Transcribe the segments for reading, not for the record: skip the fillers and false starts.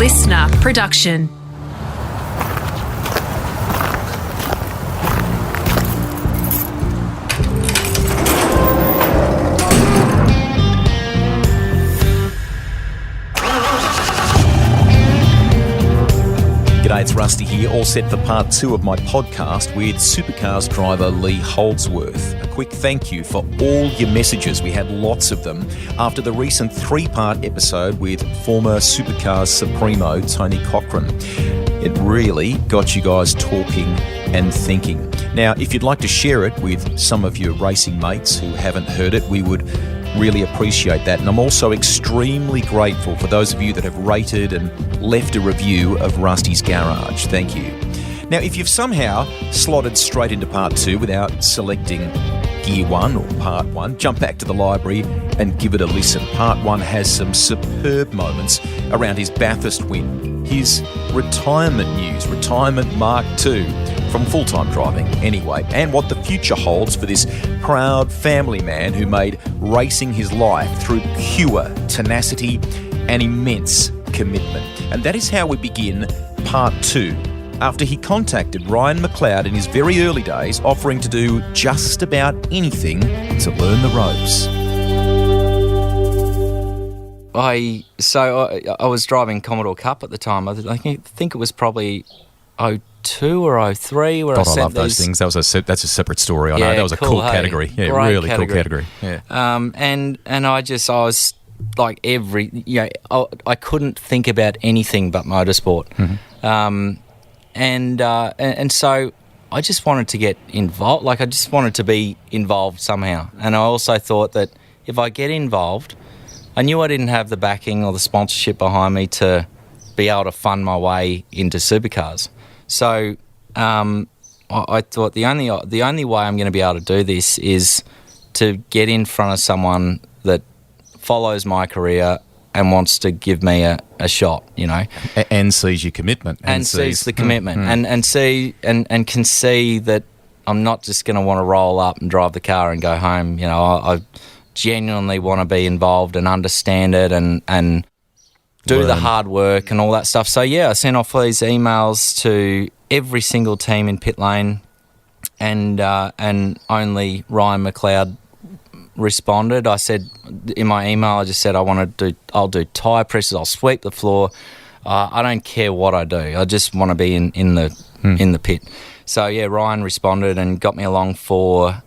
listener production. G'day, it's Rusty here, all set for part 2 of my podcast with Supercars driver Lee Holdsworth. A quick thank you for all your messages. We had lots of them after the recent 3-part episode with former Supercars Supremo Tony Cochran. It really got you guys talking and thinking. Now, if you'd like to share it with some of your racing mates who haven't heard it, we would really appreciate that. And I'm also extremely grateful for those of you that have rated and left a review of Rusty's Garage. Thank you. Now, if you've somehow slotted straight into part 2 without selecting Gear 1 or Part 1, jump back to the library and give it a listen. Part 1 has some superb moments around his Bathurst win, his retirement news, Retirement Mark II, from full-time driving anyway, and what the future holds for this proud family man who made racing his life through pure tenacity and immense commitment. And that is how we begin part 2, after he contacted Ryan McLeod in his very early days, offering to do just about anything to learn the ropes. I was driving Commodore Cup at the time. I think it was probably 02 or 03 where God, I love those things. That's a separate story. I know that was a cool category. Yeah, great really cool category. Yeah. And I was like I couldn't think about anything but motorsport. Mm-hmm. And so I just wanted to get involved. Like, I just wanted to be involved somehow. And I also thought that if I get involved, I knew I didn't have the backing or the sponsorship behind me to be able to fund my way into supercars. So I thought the only way I'm going to be able to do this is to get in front of someone that follows my career and wants to give me a shot, you know. And sees your commitment. And sees the commitment. And can see that I'm not just going to want to roll up and drive the car and go home. You know, I genuinely want to be involved and understand it and do the hard work and all that stuff. So, yeah, I sent off these emails to every single team in pit lane, and only Ryan McLeod responded. I said in my email, I just said I'll do tyre presses, I'll sweep the floor. I don't care what I do. I just want to be in the pit. So, yeah, Ryan responded and got me along for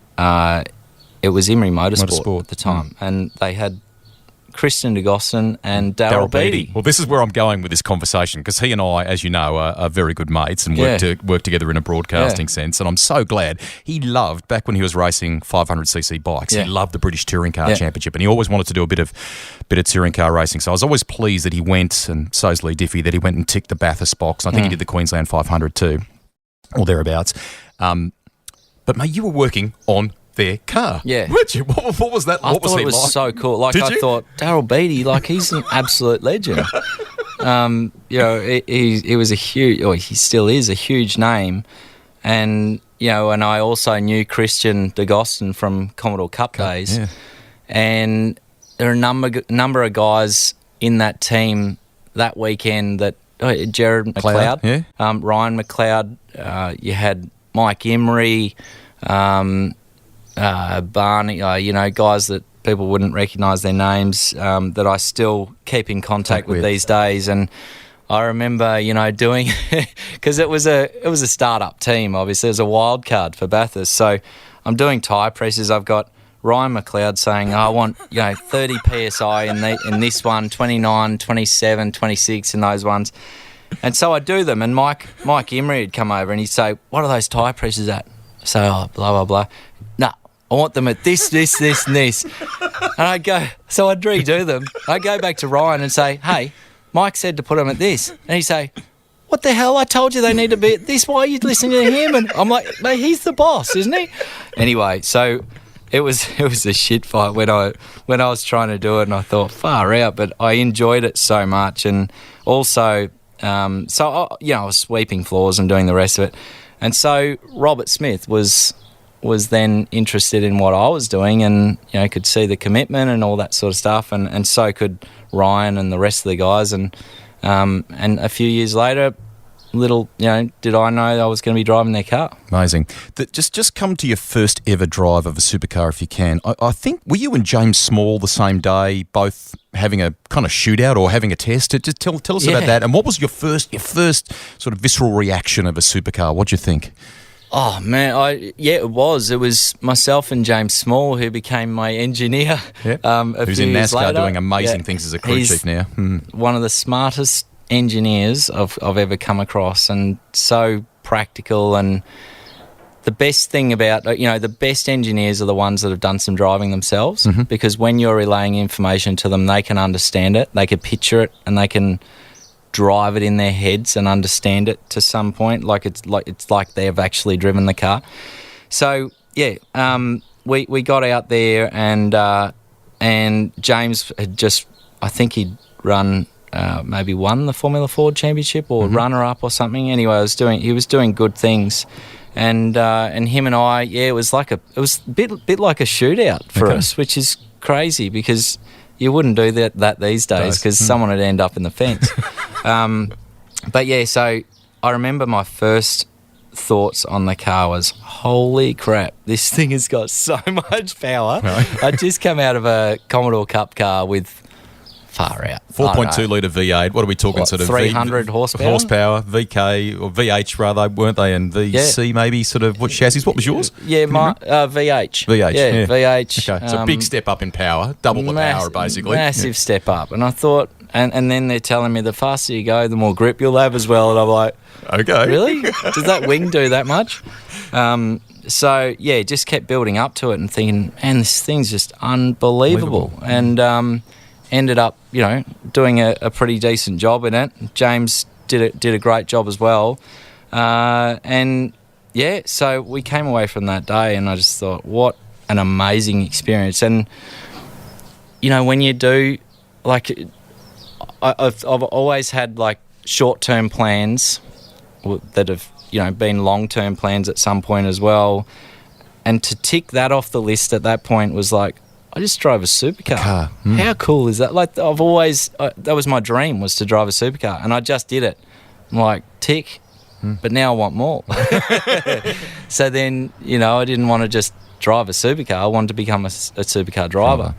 it was Emery Motorsport at the time, and they had Christian DeGosson and Darryl Beattie. Well, this is where I'm going with this conversation, because he and I, as you know, are very good mates and work together in a broadcasting sense. And I'm so glad he loved, back when he was racing 500cc bikes, he loved the British Touring Car Championship, and he always wanted to do a bit of touring car racing. So I was always pleased that he went, and so's Lee Diffie, that he went and ticked the Bathurst box. I think he did the Queensland 500 too, or thereabouts. But mate, you were working on their car. Yeah. Weren't you? What was that? I thought it was so cool. Like, I thought, Darryl Beattie, like, he's an absolute legend. You know, he was a huge, or he still is a huge name. And, you know, and I also knew Christian DeGosson from Commodore Cup days. Yeah. And there are a number of guys in that team that weekend that, Jared McLeod, Ryan McLeod, you had Mike Emery, Barney, you know, guys that people wouldn't recognise their names, that I still keep in contact with these days. And I remember, you know, doing, because it was a start-up team, obviously. It was a wild card for Bathurst. So I'm doing tyre presses. I've got Ryan McLeod saying, I want, you know, 30 PSI in this one, 29, 27, 26 in those ones. And so I do them. And Mike Emery would come over and he'd say, what are those tyre presses at? I say, blah, blah, blah. No, I want them at this, and this. And I go, so I'd redo them. I go back to Ryan and say, hey, Mike said to put them at this. And he'd say, what the hell? I told you they need to be at this. Why are you listening to him? And I'm like, mate, he's the boss, isn't he? Anyway, so it was a shit fight when I was trying to do it, and I thought, far out, but I enjoyed it so much. And also, I was sweeping floors and doing the rest of it. And so Robert Smith was then interested in what I was doing, and, you know, could see the commitment and all that sort of stuff, and so could Ryan and the rest of the guys. And And a few years later, did I know I was going to be driving their car. Amazing. Just come to your first ever drive of a supercar if you can. I think, were you and James Small the same day, both having a kind of shootout or having a test? Just tell us about that. And what was your first sort of visceral reaction of a supercar? What'd you think? Oh, man, it was. It was myself and James Small who became my engineer. Yep. Who's in few years NASCAR later. doing amazing things as a crew chief now. One of the smartest engineers I've ever come across, and so practical. And the best thing about, the best engineers are the ones that have done some driving themselves, because when you're relaying information to them, they can understand it, they can picture it, and they can drive it in their heads and understand it to some point, it's like they've actually driven the car. So we got out there, and James had just, I think he'd run maybe won the Formula Ford Championship or runner-up or something. Anyway, he was doing good things, and him and I, it was a bit like a shootout for us, which is crazy because you wouldn't do that these days because someone would end up in the fence. So I remember my first thoughts on the car was, holy crap, this thing has got so much power. Right. I'd just come out of a Commodore Cup car with far out 4.2 litre V8. What are we talking? Sort of 300 horsepower? Horsepower, VK or VH rather, weren't they? And VC maybe. Sort of what chassis? What was yours? Yeah, my VH. VH. Yeah, VH. Okay, so big step up in power, double the power basically. Massive step up, and I thought, and then they're telling me the faster you go, the more grip you'll have as well, and I'm like, okay, really? Does that wing do that much? Just kept building up to it and thinking, man, this thing's just unbelievable. And ended up, doing a pretty decent job in it. James did a great job as well. So we came away from that day and I just thought, what an amazing experience. And, when you do, I've always had, short-term plans that have, been long-term plans at some point as well. And to tick that off the list at that point was like, I just drove a supercar. How cool is that? I've always, that was my dream, was to drive a supercar, and I just did it. I'm like, tick, but now I want more. So then, I didn't want to just drive a supercar. I wanted to become a supercar driver.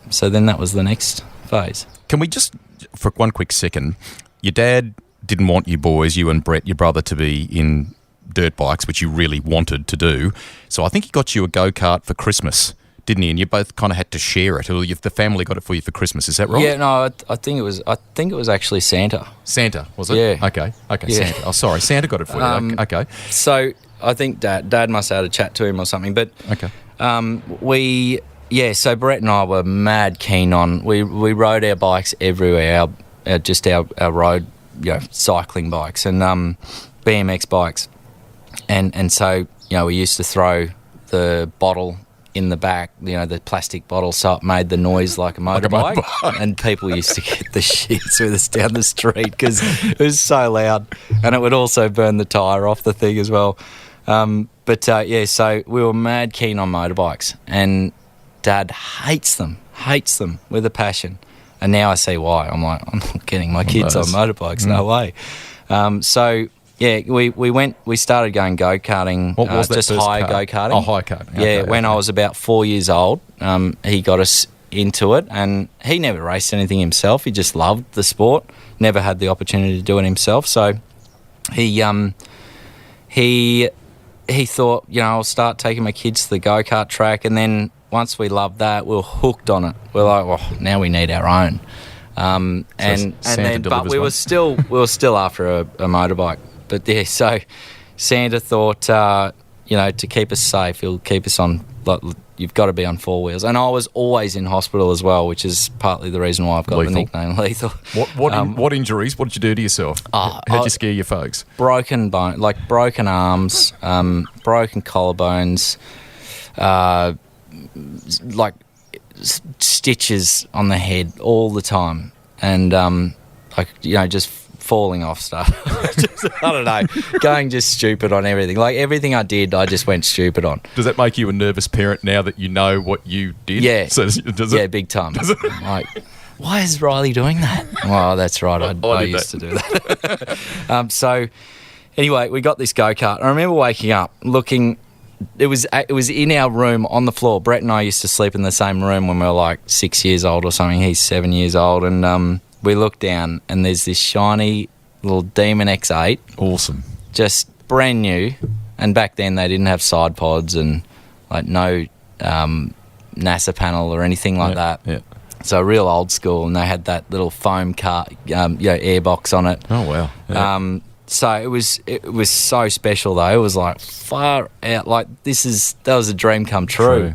So then that was the next phase. Can we just, for one quick second, your dad didn't want you boys, you and Brett, your brother, to be in dirt bikes, which you really wanted to do. So I think he got you a go-kart for Christmas, didn't he? And you both kind of had to share it, or the family got it for you for Christmas. Is that right? Yeah, no, I think it was actually Santa. Santa, was it? Yeah. Okay, yeah. Santa. Oh, sorry, Santa got it for you. Okay. So I think Dad must have had a chat to him or something. But okay. So Brett and I were mad keen on. We rode our bikes everywhere. Our road, cycling bikes and BMX bikes, and so we used to throw the bottle in the back, the plastic bottle, so it made the noise like a motorbike. And people used to get the shits with us down the street because it was so loud, and it would also burn the tyre off the thing as well. So we were mad keen on motorbikes, and Dad hates them with a passion. And now I see why. I'm like, I'm not getting my kids on motorbikes, no way. We started going go-karting. What was that just first high car? go-karting. Oh, high karting. When I was about 4 years old, he got us into it, and he never raced anything himself. He just loved the sport, never had the opportunity to do it himself. So he thought, I'll start taking my kids to the go-kart track, and then once we loved that, we were hooked on it. We're like, well, now we need our own. But we were still after a motorbike. But yeah, so Santa thought, to keep us safe, he'll keep us on. You've got to be on four wheels. And I was always in hospital as well, which is partly the reason why I've got the nickname Lethal. What injuries? What did you do to yourself? How'd you scare your folks? Broken bone, broken arms, broken collarbones, stitches on the head all the time, and just falling off stuff. I don't know, going just stupid on everything. Everything I did, I just went stupid on. Does that make you a nervous parent now that you know what you did? Yeah, So does it? Big time. why is Riley doing that? Well, that's right. I used to do that. So anyway, we got this go-kart. I remember waking up, looking. It was in our room on the floor. Brett and I used to sleep in the same room when we were like 6 years old or something. He's 7 years old, and we looked down, and there's this shiny little Demon X8. Awesome. Just brand new. And back then they didn't have side pods and like no NASA panel or anything like that. Yeah. So real old school, and they had that little foam car, airbox on it. Oh wow. Yeah. So it was so special though. It was like far out. Like that was a dream come true.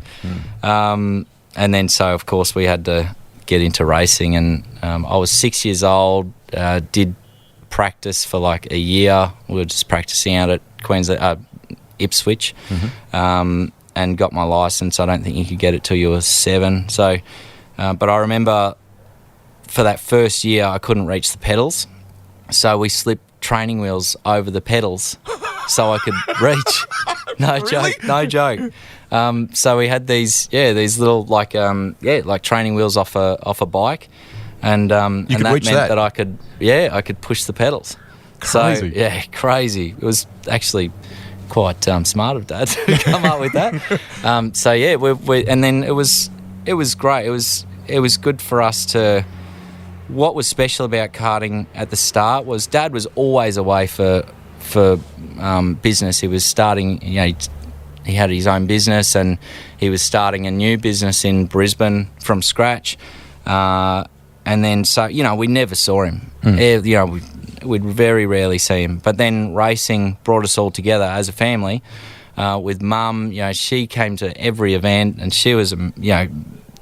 And then so of course we had to get into racing, and I was 6 years old. Did practice for like a year. We were just practicing out at Queensland, Ipswich, and got my license. I don't think you could get it till you were 7. So, but I remember for that first year I couldn't reach the pedals, so we slipped training wheels over the pedals so I could reach. No joke, no joke. So we had these little like training wheels off a bike, and that meant that I could push the pedals. Crazy. So crazy. It was actually quite smart of Dad to come up with that. And then it was great. It was good for us to. What was special about karting at the start was Dad was always away for business. He was starting, he had his own business, and he was starting a new business in Brisbane from scratch. And then, so, we never saw him. We'd very rarely see him. But then racing brought us all together as a family. With Mum, she came to every event, and she was,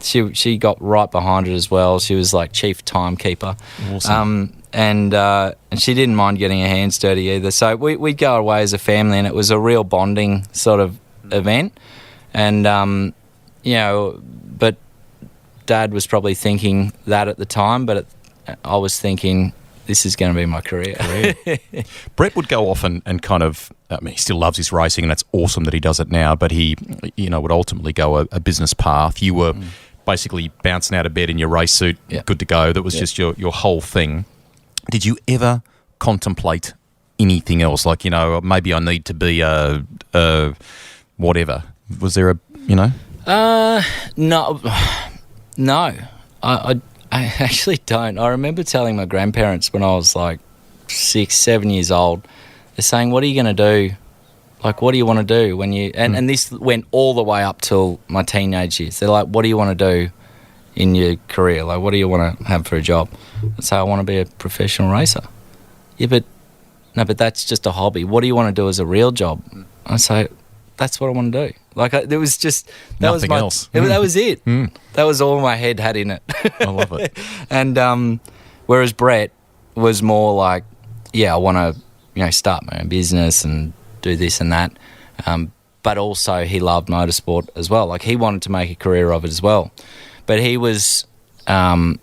she got right behind it as well. She was like chief timekeeper. Awesome. And she didn't mind getting her hands dirty either. So we'd go away as a family, and it was a real bonding sort of event. And, but Dad was probably thinking that at the time, but I was thinking, this is going to be my career. Brett would go off and kind of, he still loves his racing, and that's awesome that he does it now, but he, would ultimately go a business path. You were basically bouncing out of bed in your race suit, good to go. That was just your whole thing. Did you ever contemplate anything else? Like, maybe I need to be a whatever. Was there No. I actually don't. I remember telling my grandparents when I was like 6, 7 years old, they're saying, what are you going to do? Like, what do you want to do when you... And this went all the way up till my teenage years. They're like, what do you want to do in your career? Like, what do you want to have for a job? I say, I want to be a professional racer. Yeah, but that's just a hobby. What do you want to do as a real job? I say, that's what I want to do. Like, it was just... Nothing else. That was it. That was all my head had in it. I love it. And whereas Brett was more like, I want to, start my own business and do this and that. But also he loved motorsport as well. Like, he wanted to make a career of it as well. But he was, both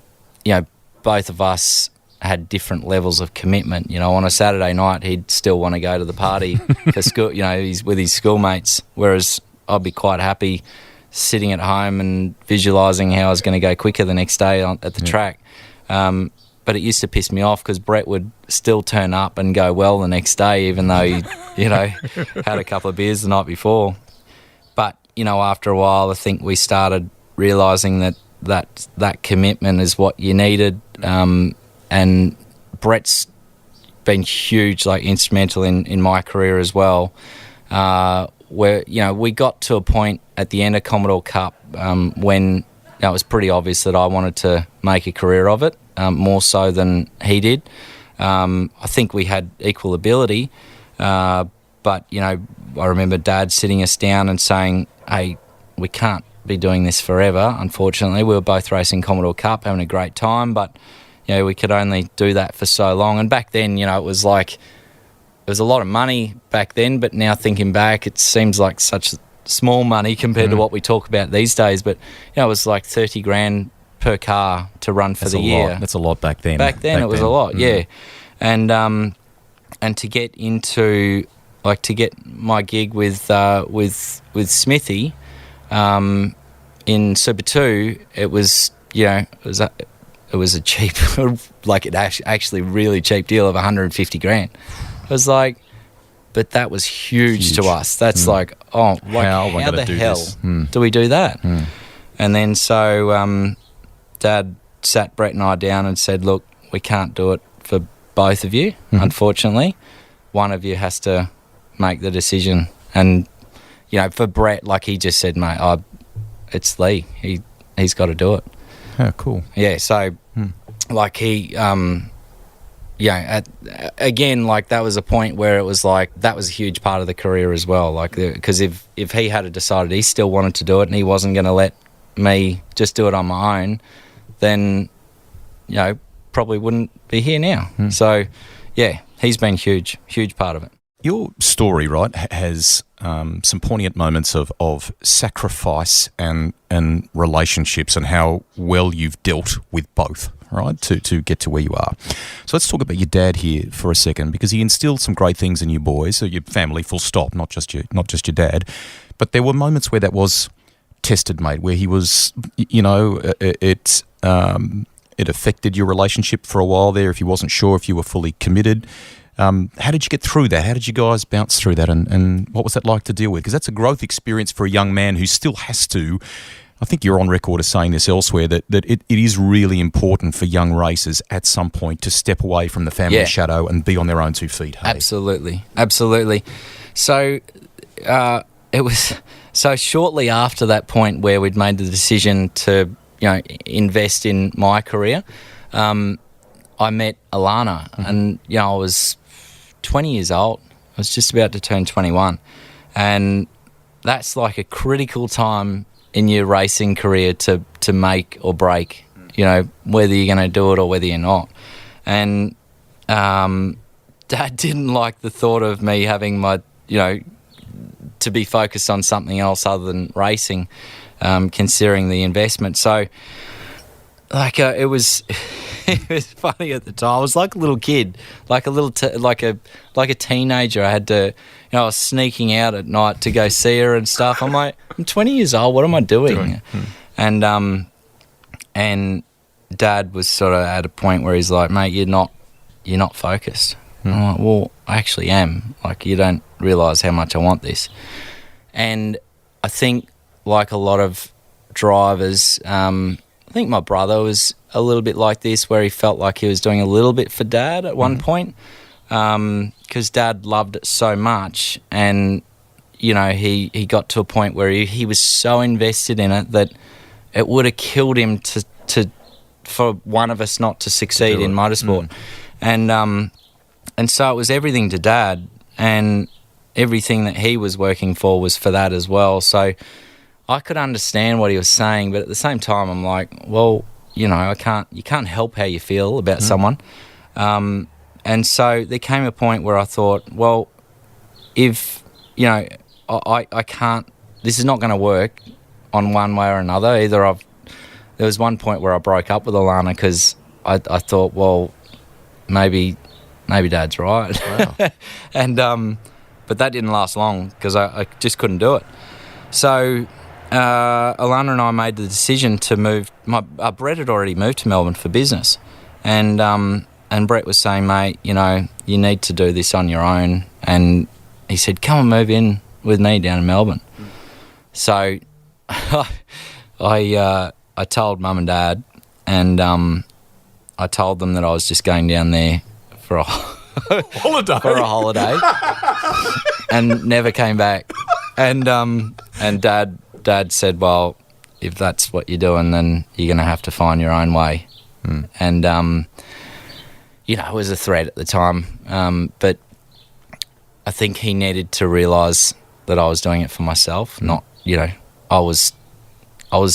of us had different levels of commitment. On a Saturday night, he'd still want to go to the party for school. He's with his schoolmates, whereas I'd be quite happy sitting at home and visualising how I was going to go quicker the next day at the track. But it used to piss me off because Brett would still turn up and go well the next day, even though he, had a couple of beers the night before. But, after a while, I think we started realising that commitment is what you needed. And Brett's been huge, like instrumental in my career as well, where, we got to a point at the end of Commodore Cup when it was pretty obvious that I wanted to make a career of it, more so than he did. I think we had equal ability, but, I remember Dad sitting us down and saying, hey, we can't be doing this forever, unfortunately. We were both racing Commodore Cup, having a great time, but... we could only do that for so long. And back then, it was like, it was a lot of money back then, but now thinking back, it seems like such small money compared to what we talk about these days. But, it was like 30 grand per car to run for the year. That's a lot back then. Back then it was a lot, yeah. And to get into, like, to get my gig with Smithy in Super 2, it was, it was a cheap, like it actually really cheap deal of 150 grand. It was like, but that was huge to us. That's like, oh, like, how the hell do we do that? And then so Dad sat Brett and I down and said, look, we can't do it for both of you, unfortunately. One of you has to make the decision. And, you know, for Brett, like he just said, mate, it's Lee. He's got to do it. Oh, cool. Yeah, so, like he, again, like that was a point where it was like, that was a huge part of the career as well. Like, because if he had decided he still wanted to do it and he wasn't going to let me just do it on my own, then, you know, probably wouldn't be here now. So, yeah, he's been huge part of it. Your story, right, has some poignant moments of sacrifice and relationships and how well you've dealt with both, right, to get to where you are. So let's talk about your dad here for a second, because he instilled some great things in you boys, so your family, full stop, not just your dad. But there were moments where that was tested, mate, where he was, you know, it affected your relationship for a while there if he wasn't sure if you were fully committed. How did you get through that? How did you guys bounce through that? And what was that like to deal with? Because that's a growth experience for a young man who still has to, I think you're on record as saying this elsewhere, that it is really important for young racers at some point to step away from the family shadow and be on their own 2 feet. Hey? Absolutely. So it was so shortly after that point where we'd made the decision to, you know, invest in my career, I met Alana, and, you know, I was 20 years old. I was just about to turn 21. And that's like a critical time in your racing career to make or break, you know, whether you're going to do it or whether you're not. And Dad didn't like the thought of me having my, you know, to be focused on something else other than racing, considering the investment. So, like, it was funny at the time. I was like a little kid, like a little like a teenager. I had to, you know, I was sneaking out at night to go see her and stuff. I'm like, I'm 20 years old. What am I doing? And Dad was sort of at a point where he's like, mate, you're not focused. I'm like, well, I actually am. Like, you don't realise how much I want this. And I think, like a lot of drivers, I think my brother was a little bit like this, where he felt like he was doing a little bit for Dad at one point, because Dad loved it so much, and, you know, he got to a point where he was so invested in it that it would have killed him for one of us not to succeed in motorsport. And so it was everything to Dad, and everything that he was working for was for that as well. So I could understand what he was saying, but at the same time, I'm like, well, you know, you can't help how you feel about someone. And so there came a point where I thought, well, if, you know, I can't, this is not going to work on one way or another. There was one point where I broke up with Alana because I thought, well, maybe Dad's right. Wow. And but that didn't last long because I just couldn't do it. So Alana and I made the decision to move. Brett had already moved to Melbourne for business, and Brett was saying, mate, you know, you need to do this on your own. And he said, come and move in with me down in Melbourne. So I told Mum and Dad, and I told them that I was just going down there for a holiday, and never came back. And Dad said, well, if that's what you're doing, then you're going to have to find your own way. And, you know, it was a threat at the time. But I think he needed to realise that I was doing it for myself, not, you know, I was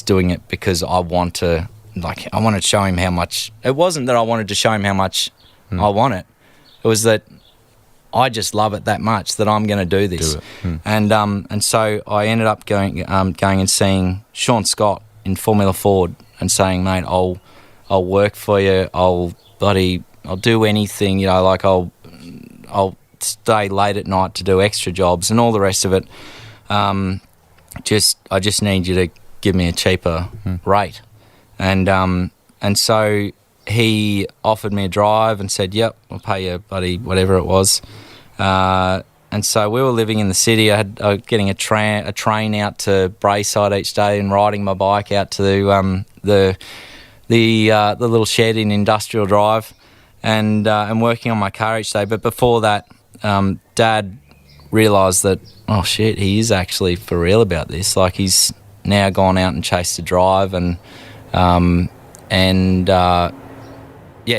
doing it because I want to show him how much. It wasn't that I wanted to show him how much I want it. It was that I just love it that much that I'm going to do this. And so I ended up going and seeing Sean Scott in Formula Ford and saying, mate, I'll work for you. I'll do anything, you know, like I'll stay late at night to do extra jobs and all the rest of it. I just need you to give me a cheaper rate. And so he offered me a drive and said, "Yep, I'll pay you, buddy," whatever it was. And so we were living in the city. I was getting a train out to Brayside each day and riding my bike out to the little shed in Industrial Drive, and working on my car each day. But before that, Dad realised that, oh shit, he is actually for real about this. Like, he's now gone out and chased a drive,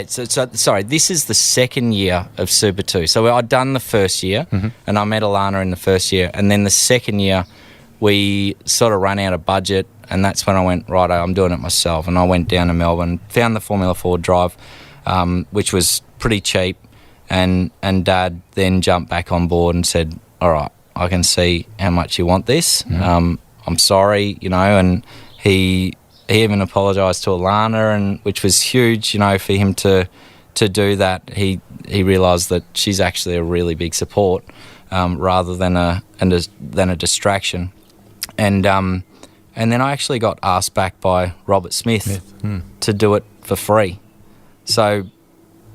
sorry, this is the second year of Super 2. So I'd done the first year, and I met Alana in the first year. And then the second year, we sort of ran out of budget, and that's when I went, righto, I'm doing it myself. And I went down to Melbourne, found the Formula Ford drive, which was pretty cheap. And Dad then jumped back on board and said, all right, I can see how much you want this. I'm sorry, and he even apologised to Alana, and which was huge, for him to do that. He realised that she's actually a really big support, rather than a distraction. And then I actually got asked back by Robert Smith to do it for free. So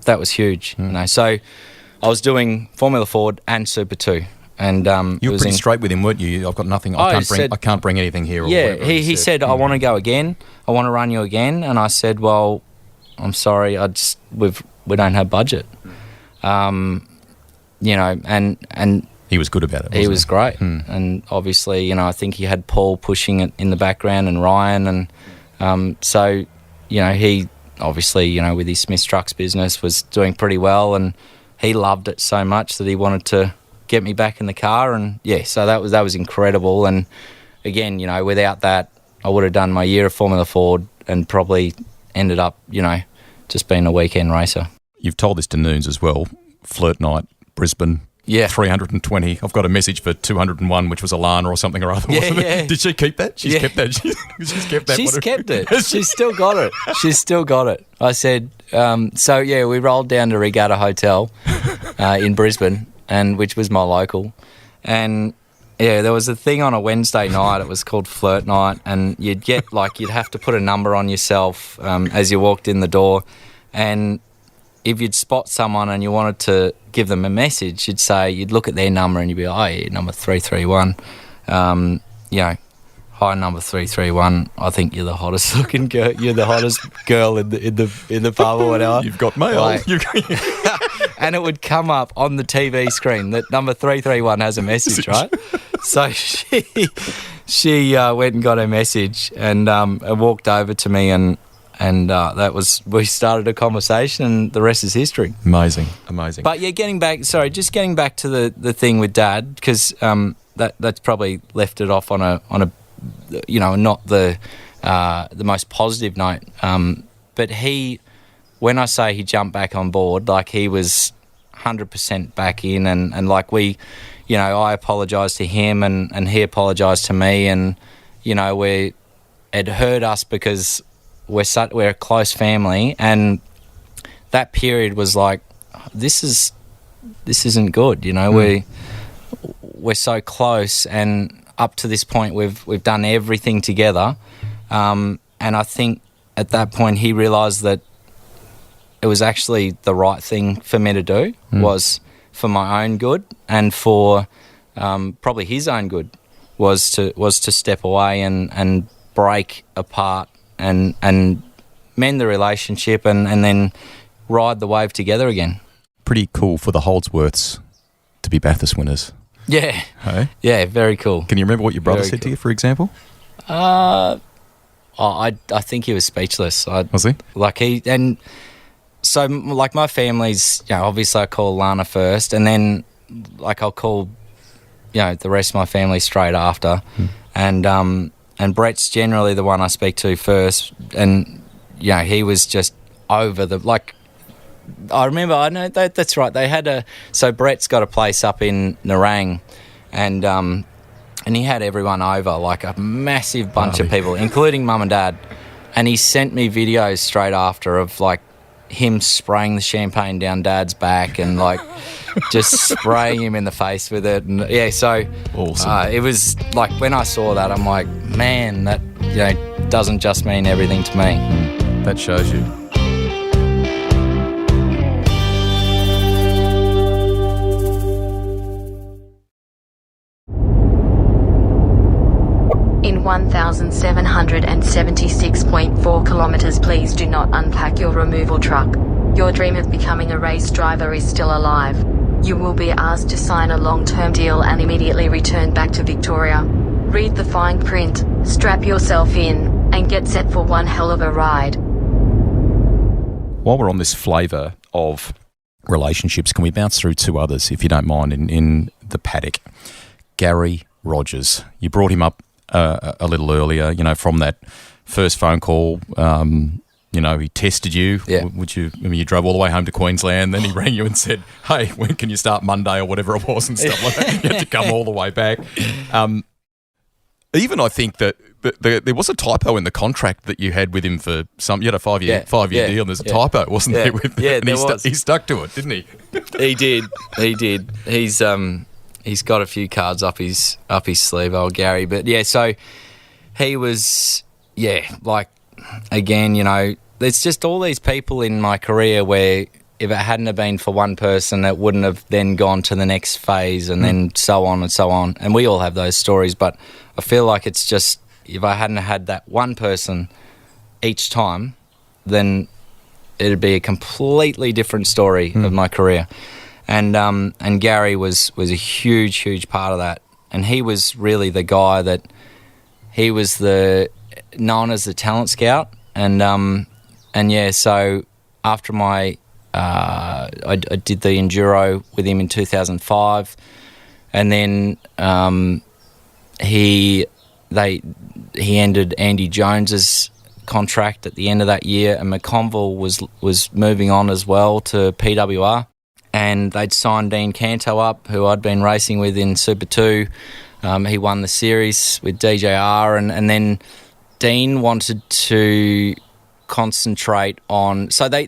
that was huge, So I was doing Formula Ford and Super 2. And you were pretty straight with him, weren't you? I've got nothing. I can't bring anything here. Or yeah, he said, I want to go again. I want to run you again. And I said, well, I'm sorry, we don't have budget. And he was good about it. He was great, and obviously, I think he had Paul pushing it in the background and Ryan, and so he obviously with his Smith Trucks business was doing pretty well, and he loved it so much that he wanted to get me back in the car, and so that was incredible. And again, without that, I would have done my year of Formula Ford and probably ended up, just being a weekend racer. You've told this to Noons as well. Flirt night, Brisbane. Yeah. 320. I've got a message for 201, which was Alana or something or other, wasn't it? Did she keep that? She's kept that. She's kept that. She's kept it. She's still got it. She's still got it. I said, we rolled down to Regatta Hotel in Brisbane, which was my local. And there was a thing on a Wednesday night. It was called Flirt Night, and you'd get you'd have to put a number on yourself as you walked in the door, and if you'd spot someone and you wanted to give them a message, you'd look at their number and you'd be like, oh yeah, number 331. Hi, number 331. I think you're the hottest looking girl. You're the hottest girl in the pub or whatever. You've got mail. And it would come up on the TV screen that number 331 has a message, right? So she went and got her message and walked over to me, and we started a conversation, and the rest is history. Amazing. But yeah, getting back to the thing with Dad, because that's probably left it off on a not the most positive note. But when I say he jumped back on board, he was 100% back in, and I apologised to him, and he apologised to me, and it hurt us because we're a close family, and that period was like, this isn't good, we're so close, and up to this point we've done everything together, and I think at that point he realised that it was actually the right thing for me to do, was for my own good and for probably his own good, was to step away and break apart and mend the relationship and then ride the wave together again. Pretty cool for the Holdsworths to be Bathurst winners. Yeah. Hey? Yeah, very cool. Can you remember what your brother said to you, for example? I think he was speechless. Was he? So my family's, obviously I call Lana first, and then I'll call, the rest of my family straight after. And Brett's generally the one I speak to first, and he was just over the I know that's right. They had so Brett's got a place up in Nerang, and he had everyone over, a massive bunch of people, including Mum and Dad, and he sent me videos straight after of him spraying the champagne down Dad's back and just spraying him in the face with it, and so awesome. It was when I saw that, I'm like, man, that doesn't just mean everything to me. That shows you. 1,776.4 kilometers. Please do not unpack your removal truck. Your dream of becoming a race driver is still alive. You will be asked to sign a long-term deal and immediately return back to Victoria. Read the fine print, strap yourself in, and get set for one hell of a ride. While we're on this flavour of relationships, can we bounce through two others, if you don't mind, in the paddock? Gary Rogers. You brought him up a little earlier, from that first phone call. He tested you. Yeah. You drove all the way home to Queensland, then he rang you and said, hey, when can you start Monday or whatever it was and stuff like that. You had to come all the way back. Even I think that there was a typo in the contract that you had with him for you had a five-year deal, and there's a type, wasn't there? He stuck to it, didn't he? He did. He's got a few cards up his sleeve, old Gary. But so he was, again, there's just all these people in my career where if it hadn't have been for one person, it wouldn't have then gone to the next phase and then so on and so on. And we all have those stories, but I feel like it's just, if I hadn't had that one person each time, then it'd be a completely different story of my career. And Gary was a huge part of that. And he was really the guy that he was known as the talent scout. So after my I did the enduro with him in 2005, and then he ended Andy Jones's contract at the end of that year, and McConville was moving on as well to PWR, and they'd signed Dean Canto up, who I'd been racing with in Super 2. He won the series with DJR, and then Dean wanted to concentrate on. So they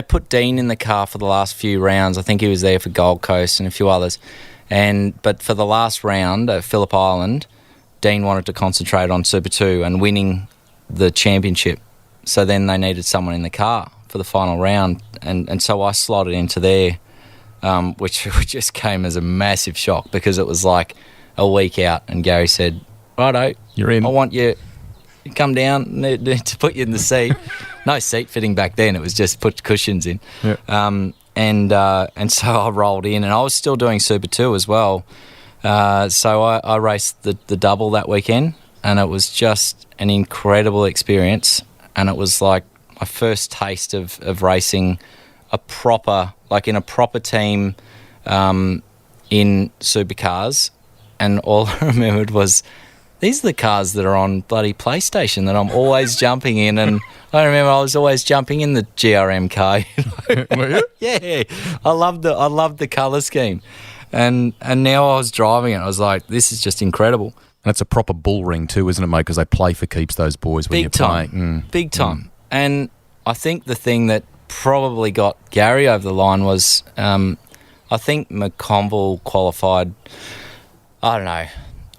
put Dean in the car for the last few rounds. I think he was there for Gold Coast and a few others. But for the last round at Phillip Island, Dean wanted to concentrate on Super 2 and winning the championship. So then they needed someone in the car for the final round, and so I slotted into there, which just came as a massive shock because it was like a week out, and Gary said, "Righto, you're in. I want you." You come down, need to put you in the seat. No seat fitting back then. It was just put cushions in. Yeah. And so I rolled in, and I was still doing Super 2 as well. So I raced the double that weekend, and it was just an incredible experience. And it was like my first taste of racing in a proper team in Supercars. And all I remembered was, these are the cars that are on bloody PlayStation that I'm always jumping in. And I remember I was always jumping in the GRM car. Were you? Yeah. I loved the colour scheme. And now I was driving it. I was like, this is just incredible. And it's a proper bull ring too, isn't it, mate? Because they play for keeps, those boys, when you're playing. Big time. And I think the thing that probably got Gary over the line was, I think McConville qualified, I don't know.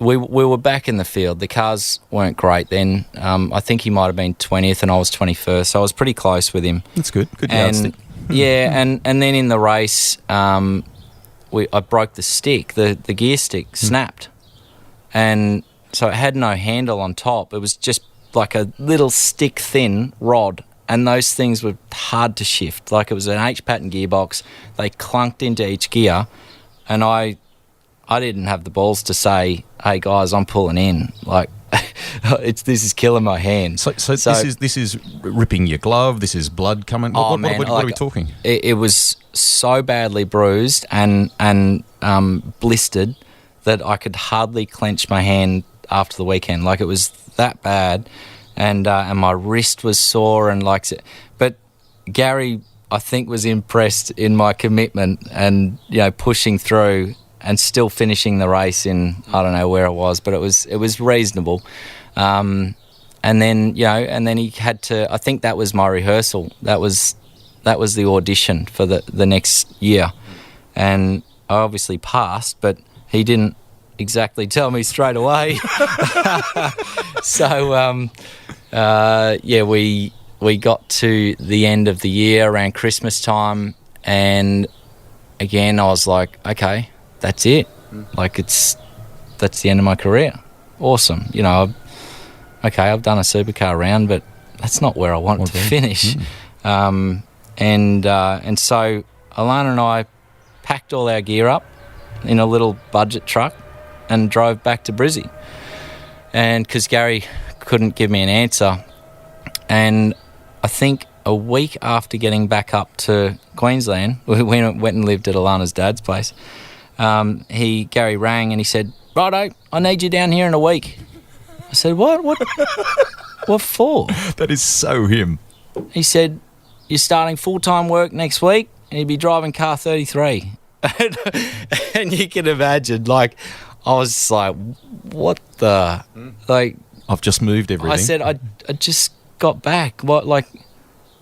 We were back in the field. The cars weren't great then. I think he might have been 20th and I was 21st, so I was pretty close with him. That's good. Good yardstick. And then in the race, I broke the stick. The gear stick snapped. And so it had no handle on top. It was just like a little stick-thin rod, and those things were hard to shift. Like, it was an H-pattern gearbox. They clunked into each gear, and I didn't have the balls to say, "Hey guys, I'm pulling in." Like, this is killing my hand. So this is ripping your glove. This is blood coming. What are we talking? It was so badly bruised and blistered that I could hardly clench my hand after the weekend. Like, it was that bad, and my wrist was sore and but Gary, I think, was impressed in my commitment and pushing through and still finishing the race in, I don't know where it was, but it was reasonable. And then he had to, I think that was my rehearsal. That was the audition for the next year. And I obviously passed, but he didn't exactly tell me straight away. So, we got to the end of the year around Christmas time, and again, I was like, okay, that's it. Like, that's the end of my career. Awesome. okay, I've done a supercar round, but that's not where I want to finish. And so Alana and I packed all our gear up in a little budget truck and drove back to Brizzy. And because Gary couldn't give me an answer, and I think a week after getting back up to Queensland, we went and lived at Alana's dad's place. Gary rang and he said, "Righto, I need you down here in a week." I said, "What? What for?" That is so him. He said, "You're starting full-time work next week and you'll be driving car 33. And you can imagine, like, I was just like, what the... Like, I've just moved everything. I said, I just got back. What, like,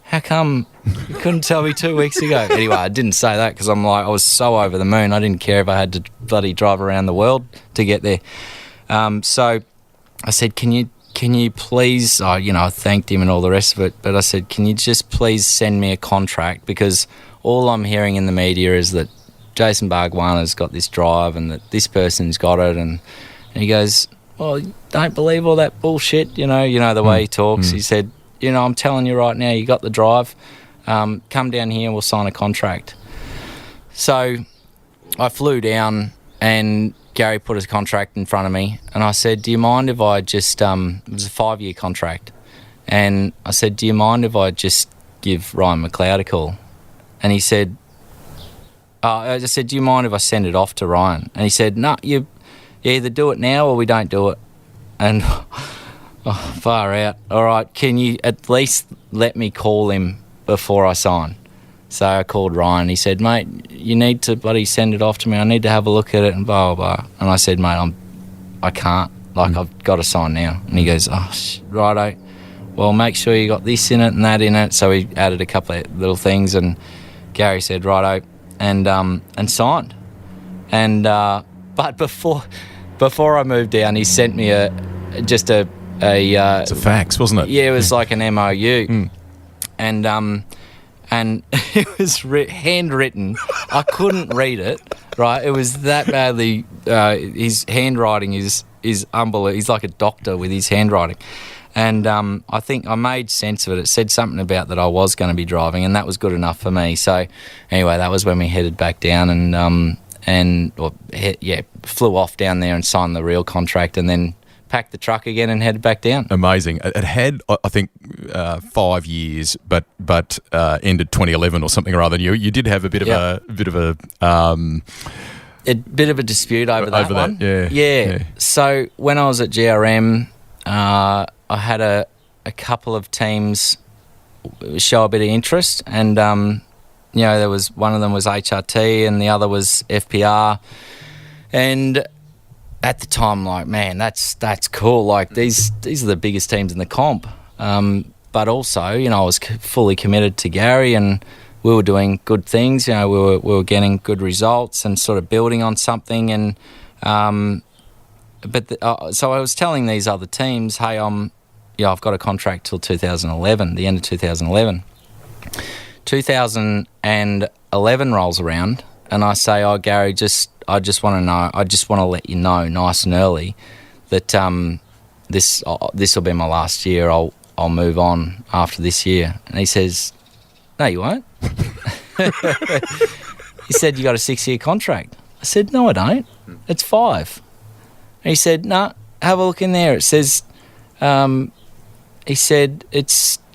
how come you couldn't tell me 2 weeks ago? Anyway, I didn't say that because I'm like, I was so over the moon. I didn't care if I had to bloody drive around the world to get there. So I said, can you please, I thanked him and all the rest of it, but I said, can you just please send me a contract? Because all I'm hearing in the media is that Jason Bargwanna's got this drive and that this person's got it. And he goes, well, don't believe all that bullshit, you know the way he talks. He said, I'm telling you right now, you got the drive. Come down here and we'll sign a contract. So I flew down and Gary put a contract in front of me and I said, do you mind if I just, it was a 5-year contract. And I said, do you mind if I just give Ryan McLeod a call? And he said, I just said, do you mind if I send it off to Ryan? And he said, no, you either do it now or we don't do it. And far out. All right, can you at least let me call him before I sign? So I called Ryan. He said, mate, you need to bloody send it off to me. I need to have a look at it and blah, blah, blah. And I said, mate, I can't. Like, I've got to sign now. And he goes, righto. Well, make sure you got this in it and that in it. So he added a couple of little things and Gary said, righto, and signed. And but before I moved down, he sent me it's a fax, wasn't it? Yeah, it was like an MOU. And it was handwritten. I couldn't read it, right? It was that badly. His handwriting is unbelievable. He's like a doctor with his handwriting. And I think I made sense of it. It said something about that I was going to be driving, and that was good enough for me. So anyway, that was when we headed back down flew off down there and signed the real contract and then packed the truck again and headed back down. Amazing. It had, I think, 5 years, but ended 2011 or something or other. You did have a bit of a bit of a dispute over that one. Yeah. So when I was at GRM, I had a couple of teams show a bit of interest, and there was one of them was HRT and the other was FPR, and at the time, like, man, that's cool. Like, these are the biggest teams in the comp. But also, I was fully committed to Gary, and we were doing good things. We were getting good results and sort of building on something. And so I was telling these other teams, hey, I've got a contract till 2011, the end of 2011. 2011 rolls around, and I say, oh, Gary, I just want to let you know nice and early that this will be my last year. I'll move on after this year. And he says, no, you won't. He said, you got a 6-year contract. I said, no, I don't. It's 5. And he said, no, have a look in there. It says, he said,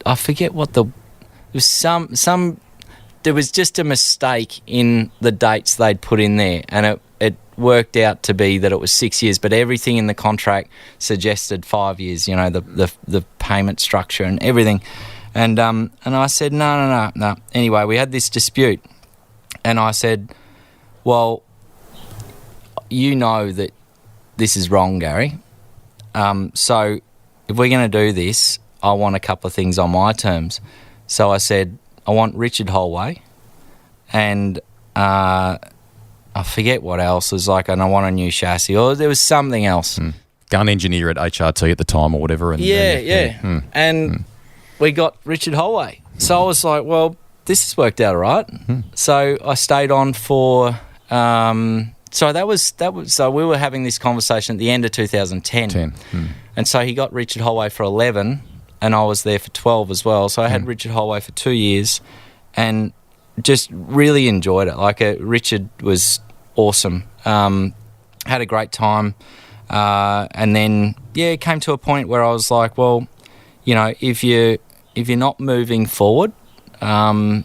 I forget what it was there was just a mistake in the dates they'd put in there, and it worked out to be that it was 6 years, but everything in the contract suggested 5 years, the payment structure and everything. And I said, no. Anyway, we had this dispute, and I said, well, you know that this is wrong, Gary. So if we're going to do this, I want a couple of things on my terms. So I said, I want Richard Holway, and I forget what else. It was like, and I want a new chassis, or there was something else. Gun engineer at HRT at the time or whatever. And we got Richard Holway. So I was like, well, this has worked out all right. So I stayed on for So we were having this conversation at the end of 2010. And so he got Richard Holloway for 11, and I was there for 12 as well. So I had Richard Holloway for 2 years, and just really enjoyed it. Like Richard was awesome. Had a great time, and then it came to a point where I was like, well, you know, if you're not moving forward, and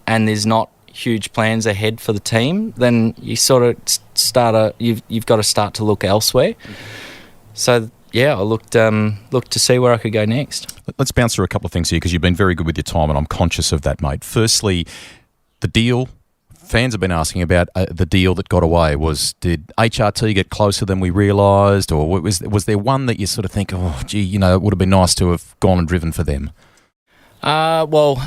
there's not huge plans ahead for the team, then you sort of you've got to start to look elsewhere. So I looked to see where I could go next. Let's bounce through a couple of things here, because you've been very good with your time, and I'm conscious of that, mate. Firstly, the deal. Fans have been asking about the deal that got away. Did HRT get closer than we realised, or was there one that you sort of think, oh, gee, you know, it would have been nice to have gone and driven for them? Well,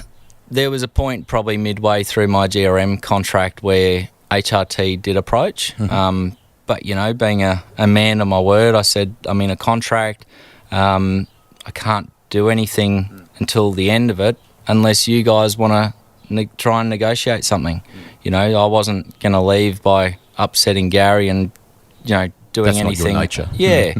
there was a point probably midway through my GRM contract where HRT did approach. But, you know, being a man of my word, I said, I'm in a contract. I can't do anything until the end of it unless you guys want to try and negotiate something. You know, I wasn't going to leave by upsetting Gary and, you know, doing That's anything. Not your nature. Yeah.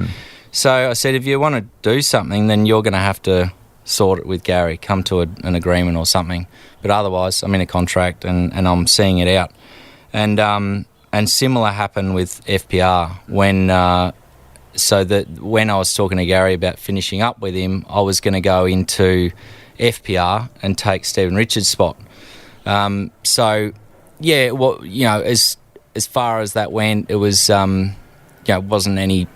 So I said, if you want to do something, then you're going to have to sort it with Gary, come to an agreement or something. But otherwise, I'm in a contract and I'm seeing it out. And similar happened with FPR when when I was talking to Gary about finishing up with him, I was going to go into FPR and take Stephen Richards' spot. Well, you know, as far as that went, it was, it wasn't any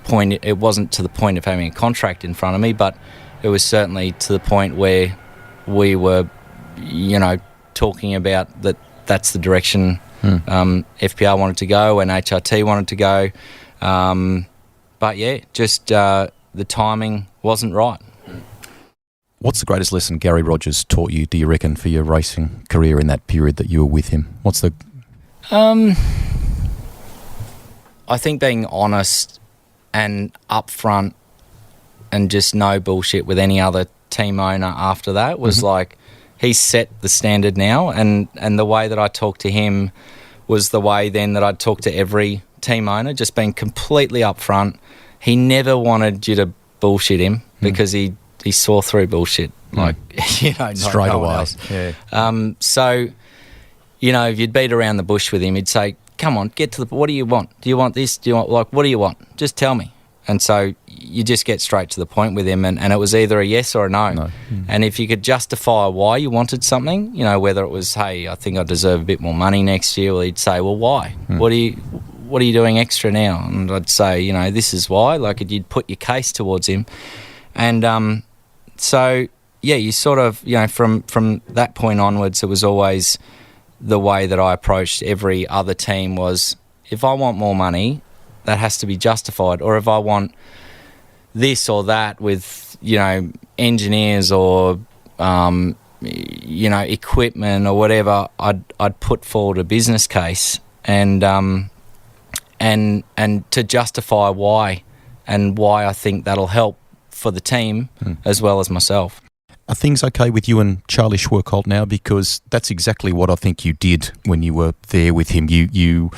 point. It wasn't to the point of having a contract in front of me, but it was certainly to the point where we were, you know, talking about that's the direction FPR wanted to go and HRT wanted to go. But just the timing wasn't right. What's the greatest lesson Gary Rogers taught you, do you reckon, for your racing career in that period that you were with him? What's the... I think being honest and upfront and just no bullshit with any other team owner after that was like, he's set the standard now, and the way that I talked to him was the way then that I'd talk to every team owner, just being completely upfront. He never wanted you to bullshit him because he saw through bullshit, like, you know, straight away. Yeah. So, you know, if you'd beat around the bush with him, he'd say, come on, get to what do you want? Do you want this? Do you want, like, what do you want? Just tell me. And so you just get straight to the point with him, and it was either a yes or a no. And if you could justify why you wanted something, you know, whether it was, hey, I think I deserve a bit more money next year, or he'd say, well, why? What are you doing extra now? And I'd say, you know, this is why. Like, you'd put your case towards him. And so, you sort of, you know, from that point onwards, it was always the way that I approached every other team was, if I want more money, that has to be justified. Or if I want this or that with, you know, engineers or, you know, equipment or whatever, I'd put forward a business case and to justify why and why I think that'll help for the team as well as myself. Are things okay with you and Charlie Schwerkolt now? Because that's exactly what I think you did when you were there with him. You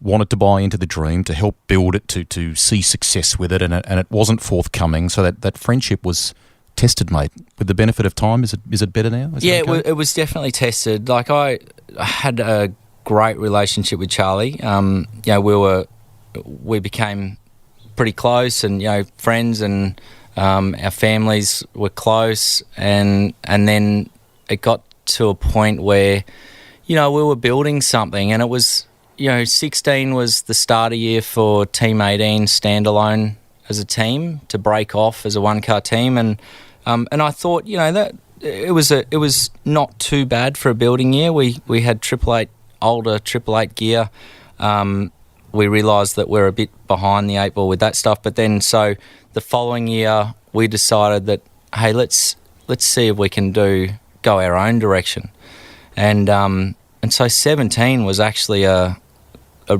wanted to buy into the dream, to help build it, to see success with it, and it wasn't forthcoming. So that friendship was tested, mate. With the benefit of time, is it better now? It was definitely tested. Like, I had a great relationship with Charlie. You know, we became pretty close, and, you know, friends, and our families were close, and then it got to a point where, you know, we were building something, and it was, you know, 16 was the starter year for Team 18 standalone as a team to break off as a one-car team, and I thought, you know, that it was not too bad for a building year. We had older Triple Eight gear. We realised that we're a bit behind the eight ball with that stuff, but then so the following year we decided that, hey, let's see if we can go our own direction, and so 17 was actually a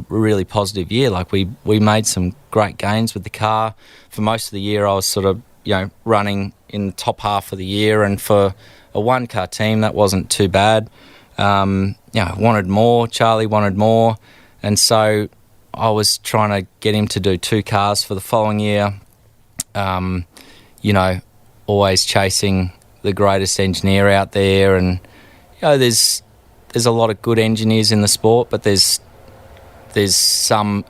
really positive year. Like, we made some great gains with the car. For most of the year I was sort of, you know, running in the top half of the year, and for a one-car team that wasn't too bad. You know, wanted more, Charlie wanted more, and so I was trying to get him to do 2 cars for the following year. Always chasing the greatest engineer out there, and there's a lot of good engineers in the sport, but there's some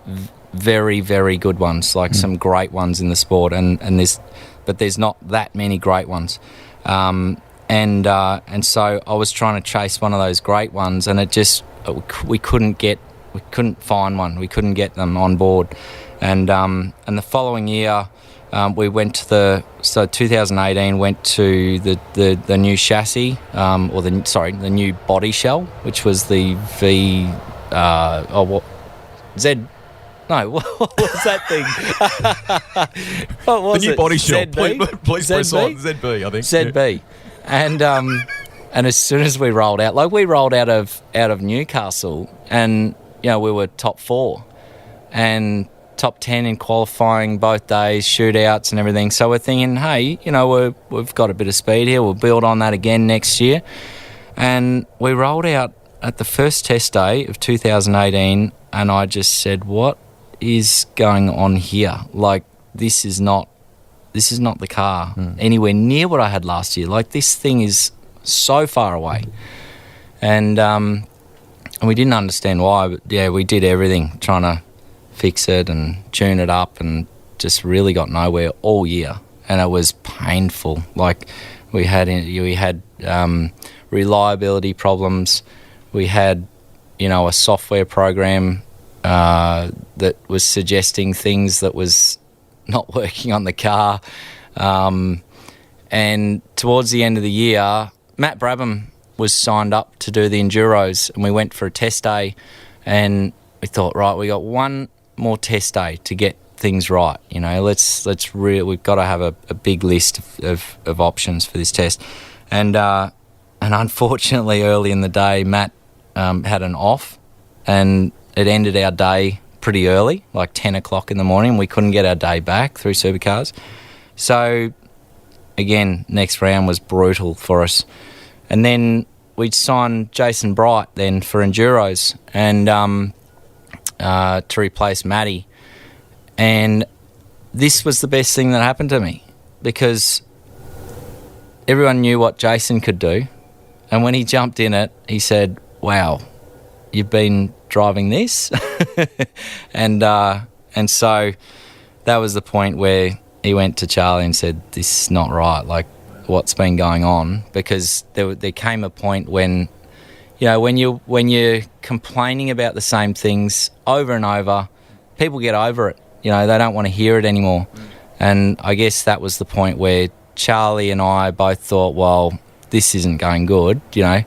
very, very good ones, like some great ones in the sport, and there's not that many great ones. And so I was trying to chase one of those great ones, and we couldn't find one. We couldn't get them on board. And the following year, we went to 2018 went to the new chassis, the new body shell, which was the what was that thing? What was the new it? body shell. ZB? Please press on. ZB, I think. ZB. Yeah. And as soon as we rolled out of Newcastle, and we were top 4 and top 10 in qualifying both days, shootouts and everything. So we're thinking, hey, we've got a bit of speed here. We'll build on that again next year. And we rolled out at the first test day of 2018, and I just said, what is going on here? Like, this is not the car anywhere near what I had last year. Like, this thing is so far away. And we didn't understand why, but yeah, we did everything trying to fix it and tune it up, and just really got nowhere all year. And it was painful. Like, we had reliability problems. We had, a software program that was suggesting things that was not working on the car. And towards the end of the year, Matt Brabham was signed up to do the Enduros, and we went for a test day, and we thought, right, we got one more test day to get things right. We've got to have a big list of options for this test. And unfortunately, early in the day, Matt had an off, and it ended our day pretty early, like 10 o'clock in the morning. We couldn't get our day back through Supercars. So, again, next round was brutal for us. And then we'd signed Jason Bright then for Enduros, and to replace Matty. And this was the best thing that happened to me, because everyone knew what Jason could do. And when he jumped in it, he said, wow, you've been driving this? And so that was the point where he went to Charlie and said, this is not right, like, what's been going on? Because there came a point when, when you're complaining about the same things over and over, people get over it. They don't want to hear it anymore. And I guess that was the point where Charlie and I both thought, well, this isn't going good. I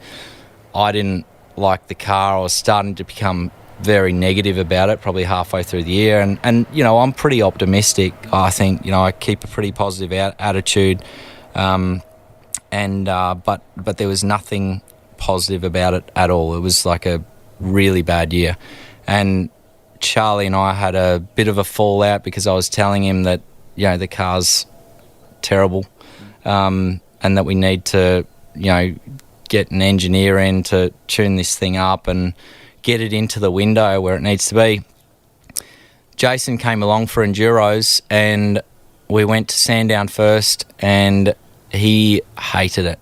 didn't like the car. I was starting to become very negative about it probably halfway through the year. And I'm pretty optimistic. I think, I keep a pretty positive attitude. But there was nothing positive about it at all. It was like a really bad year. And Charlie and I had a bit of a fallout because I was telling him that, the car's terrible, and that we need to, get an engineer in to tune this thing up and get it into the window where it needs to be. Jason came along for Enduros, and we went to Sandown first, and he hated it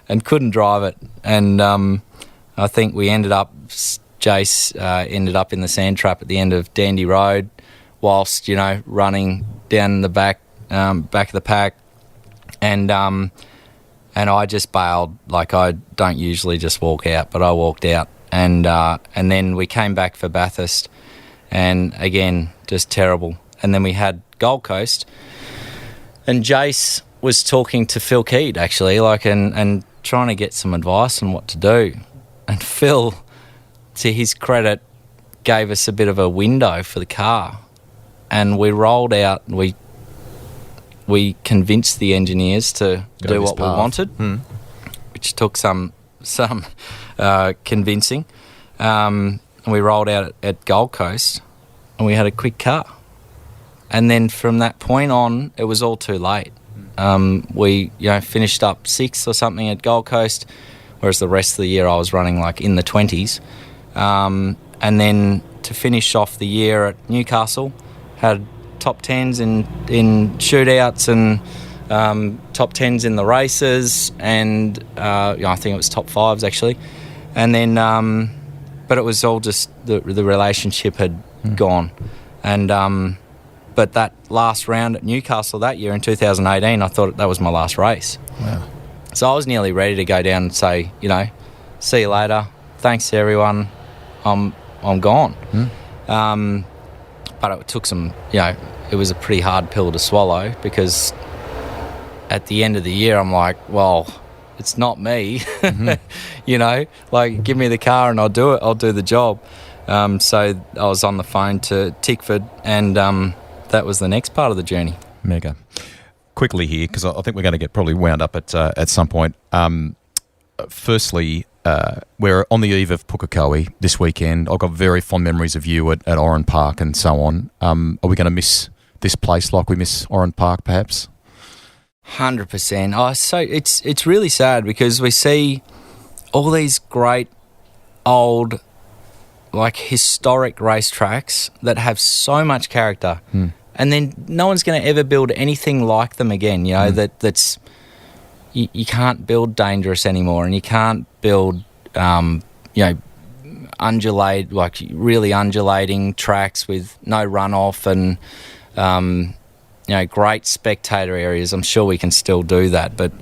and couldn't drive it. And I think we Jace ended up in the sand trap at the end of Dandy Road whilst, running down the back of the pack. And I just bailed. Like, I don't usually just walk out, but I walked out. And then we came back for Bathurst, and again, just terrible. And then we had Gold Coast, and Jace was talking to Phil Keed, actually, and trying to get some advice on what to do. And Phil, to his credit, gave us a bit of a window for the car. And we rolled out, and we convinced the engineers to do what we wanted, which took some convincing. And we rolled out at Gold Coast, and we had a quick car. And then from that point on, it was all too late. We finished up 6th or something at Gold Coast, whereas the rest of the year I was running like in the 20s. And then to finish off the year at Newcastle. Had top 10s in shootouts and top 10s in the races, and I think it was top 5s actually. And then, but it was all just the relationship had gone. And but that last round at Newcastle that year in 2018, I thought that was my last race. Wow. So I was nearly ready to go down and say, see you later. Thanks to everyone. I'm gone. But it took some, it was a pretty hard pill to swallow, because at the end of the year, I'm like, well, it's not me. Like, give me the car and I'll do it. I'll do the job. So I was on the phone to Tickford, and that was the next part of the journey. Mega. Quickly here, because I think we're going to get probably wound up at some point. Firstly, we're on the eve of Pukekohe this weekend. I've got very fond memories of you at Oran Park and so on. Are we going to miss this place like we miss Oran Park, perhaps? 100%. Oh, so it's really sad, because we see all these great old, like, historic racetracks that have so much character, and then no one's going to ever build anything like them again. That's you can't build dangerous anymore, and you can't build really undulating tracks with no runoff and great spectator areas. I'm sure we can still do that, but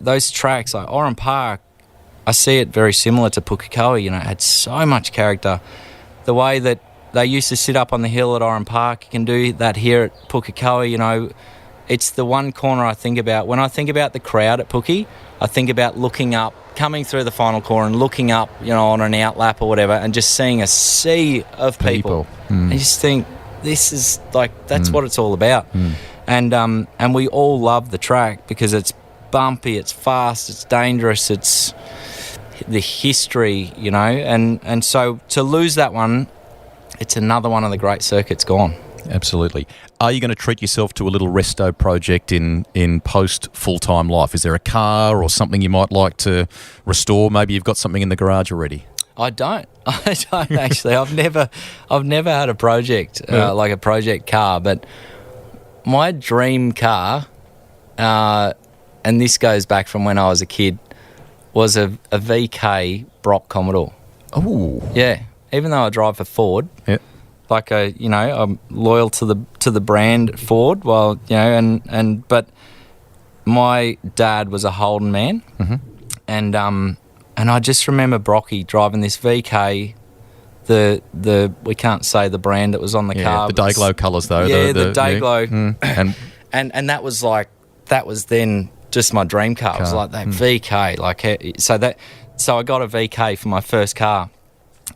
those tracks like Oran Park, I see it very similar to Pukekohe. It had so much character. The way that they used to sit up on the hill at Oran Park, you can do that here at Pukekohe. It's the one corner I think about. When I think about the crowd at Puke, I think about looking up, coming through the final corner and looking up, on an outlap or whatever, and just seeing a sea of people. And you just think, this is that's what it's all about. And we all love the track because it's bumpy, it's fast, it's dangerous, it's the history, and so to lose that one, it's another one of the great circuits gone. Absolutely. Are you going to treat yourself to a little resto project in post full-time life? Is there a car or something you might like to restore? Maybe you've got something in the garage already. I don't actually. I've never had a project like a project car, but my dream car, and this goes back from when I was a kid, was a VK Brock Commodore. Oh, yeah. Even though I drive for Ford, I'm loyal to the brand Ford. But my dad was a Holden man, and I just remember Brocky driving this VK. The we can't say the brand that was on the car. The Dayglow colours though. Yeah, the Dayglow, and that was then just my dream car. It was like that VK, so I got a VK for my first car.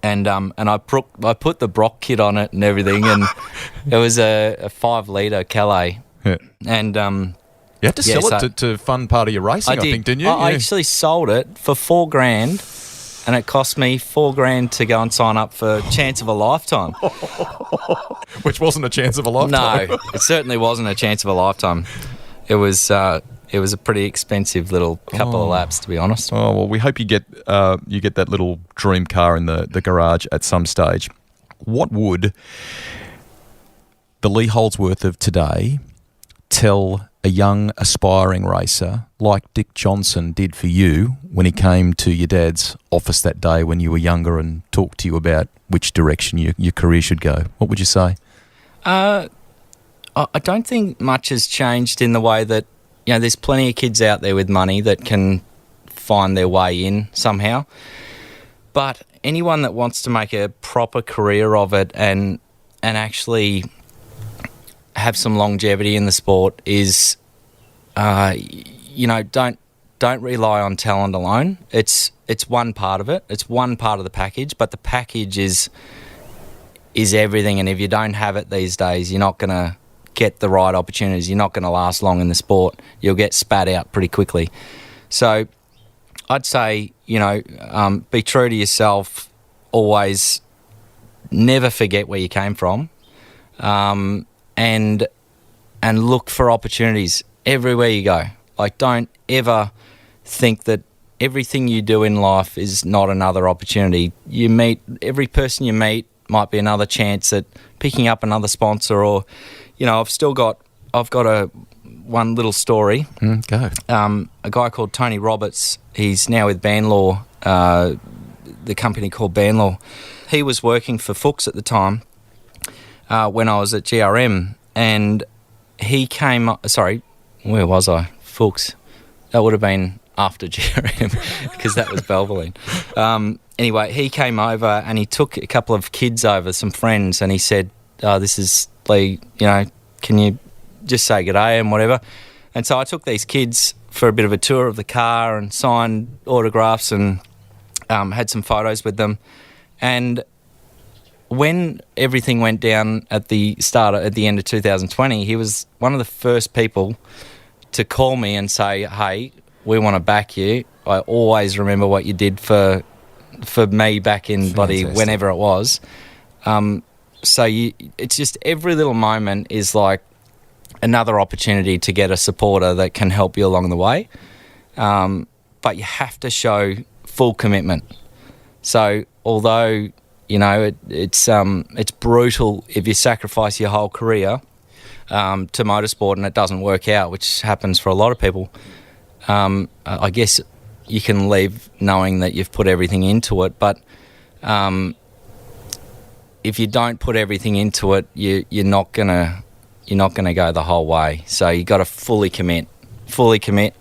And I put the Brock kit on it and everything, and it was a 5-litre Calais. Yeah. And you had to sell it to fund part of your racing, I think, didn't you? I actually sold it for $4,000, and it cost me $4,000 to go and sign up for Chance of a Lifetime. Which wasn't a chance of a lifetime. No, it certainly wasn't a chance of a lifetime. It was a pretty expensive little couple of laps, to be honest. Oh, well, we hope you get that little dream car in the garage at some stage. What would the Lee Holdsworth of today tell a young aspiring racer like Dick Johnson did for you when he came to your dad's office that day when you were younger and talked to you about which direction your career should go? What would you say? I don't think much has changed in the way that, there's plenty of kids out there with money that can find their way in somehow. But anyone that wants to make a proper career of it and actually have some longevity in the sport is, don't rely on talent alone. It's one part of it. It's one part of the package, but the package is everything. And if you don't have it these days, you're not going to get the right opportunities. You're not going to last long in the sport. You'll get spat out pretty quickly. So I'd say, be true to yourself. Always never forget where you came from, and look for opportunities everywhere you go. Like, don't ever think that everything you do in life is not another opportunity. Every person you meet might be another chance at picking up another sponsor, or, I've got one little story. Go. A guy called Tony Roberts, he's now with Banlaw, the company called Banlaw. He was working for Fuchs at the time when I was at GRM, and he came... Sorry, where was I? Fuchs. That would have been after GRM because that was Valvoline. Anyway, he came over and he took a couple of kids over, some friends, and he said, this is Lee, can you just say g'day and whatever. And so I took these kids for a bit of a tour of the car and signed autographs and had some photos with them. And when everything went down at the end of 2020, he was one of the first people to call me and say, hey, we want to back you. I always remember what you did for me back in bloody whenever it was. It's just every little moment is like another opportunity to get a supporter that can help you along the way. But you have to show full commitment. So although, it's brutal if you sacrifice your whole career to motorsport and it doesn't work out, which happens for a lot of people, I guess you can leave knowing that you've put everything into it. But if you don't put everything into it, you're not gonna go the whole way. So you got to fully commit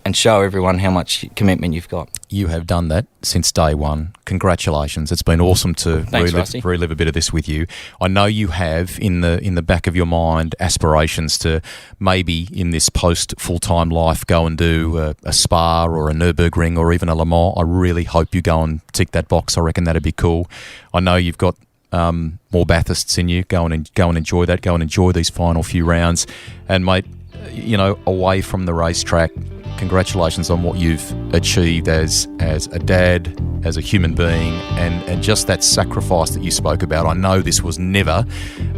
and show everyone how much commitment you've got. You have done that since day one. Congratulations. It's been awesome to relive a bit of this with you. I know you have in the back of your mind aspirations to maybe in this post full-time life go and do a Spa or a Nürburgring or even a Le Mans. I really hope you go and tick that box. I reckon that'd be cool. I know you've got more Bathursts in you. Go and enjoy that. Go and enjoy these final few rounds. And mate, away from the racetrack, congratulations on what you've achieved as a dad, as a human being, and just that sacrifice that you spoke about. I know this was never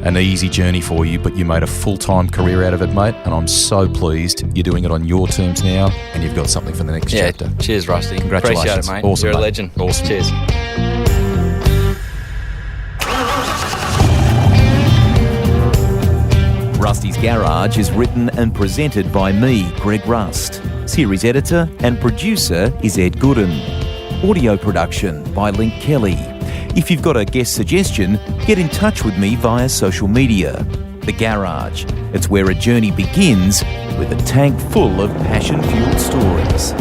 an easy journey for you, but you made a full-time career out of it, mate, and I'm so pleased you're doing it on your terms now, and you've got something for the next chapter. Cheers, Rusty. Congratulations. Appreciate it, mate. Awesome, You're mate. a legend. Awesome. Cheers. Rusty's Garage is written and presented by me, Greg Rust. Series editor and producer is Ed Gooden. Audio production by Link Kelly. If you've got a guest suggestion, get in touch with me via social media. The Garage. It's where a journey begins with a tank full of passion-fueled stories.